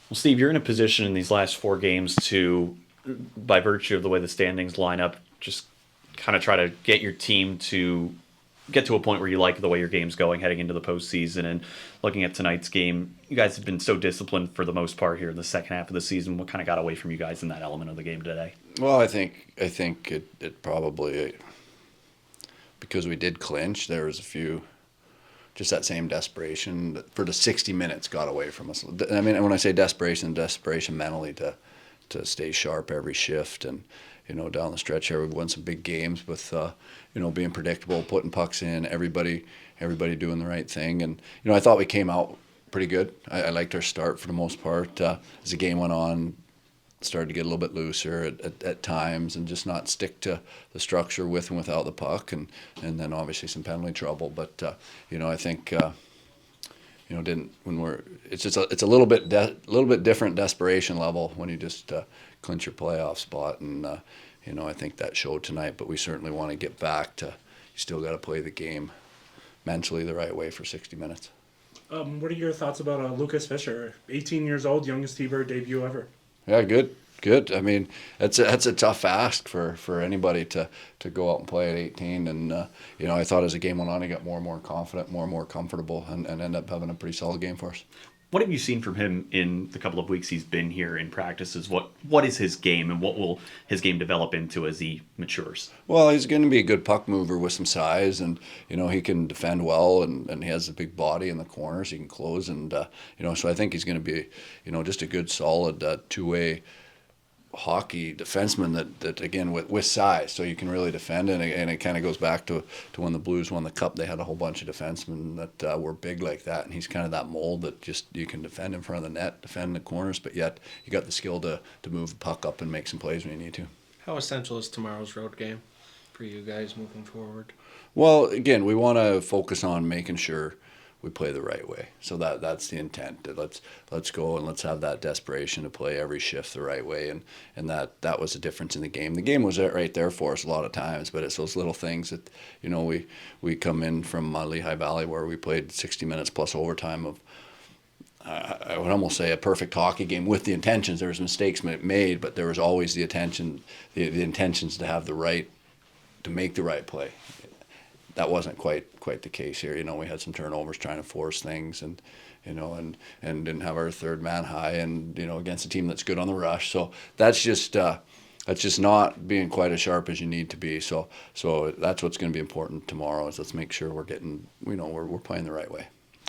Well, Steve, you're in a position in these last four games to, by virtue of the way the standings line up, just kind of try to get your team to get to a point where you like the way your game's going heading into the postseason. And looking at tonight's game, you guys have been so disciplined for the most part here in the second half of the season. What kind of got away from you guys in that element of the game today? Well, I think it probably, because we did clinch, there was a few, just that same desperation for the 60 minutes got away from us. I mean, when I say desperation mentally to stay sharp every shift. And down the stretch here we've won some big games with being predictable, putting pucks in, everybody doing the right thing. And I thought we came out pretty good. I liked our start for the most part. As the game went on, started to get a little bit looser at times and just not stick to the structure with and without the puck. And then obviously some penalty trouble. But I think didn't when we're it's just it's a little bit different desperation level when you just clinch your playoff spot. And I think that showed tonight. But we certainly want to get back to, you still got to play the game mentally the right way for 60 minutes. What are your thoughts about Lucas Fisher, 18 years old, youngest T-Bird debut ever? Yeah, good. I mean, that's a tough ask for anybody to go out and play at 18. And I thought as the game went on, he got more and more confident, more and more comfortable, and ended up having a pretty solid game for us. What have you seen from him in the couple of weeks he's been here in practices? What is his game, and what will his game develop into as he matures? Well, he's going to be a good puck mover with some size, and he can defend well, and he has a big body in the corners. He can close, and so I think he's going to be just a good solid two-way hockey defenseman that again with size, so you can really defend. And it kind of goes back to when the Blues won the Cup. They had a whole bunch of defensemen that were big like that, and he's kind of that mold that just you can defend in front of the net, defend the corners, but yet you got the skill to move the puck up and make some plays when you need to. How essential is tomorrow's road game for you guys moving forward? Well, again, we want to focus on making sure we play the right way. So that's the intent. Let's go and let's have that desperation to play every shift the right way. And that was the difference in the game. The game was right there for us a lot of times, but it's those little things that we come in from Lehigh Valley where we played 60 minutes plus overtime of I would almost say a perfect hockey game with the intentions. There was mistakes made, but there was always the intentions to have to make the right play. That wasn't quite the case here. We had some turnovers trying to force things, and didn't have our third man high, and against a team that's good on the rush. So that's just not being quite as sharp as you need to be. So that's what's going to be important tomorrow. Is let's make sure we're getting we're playing the right way.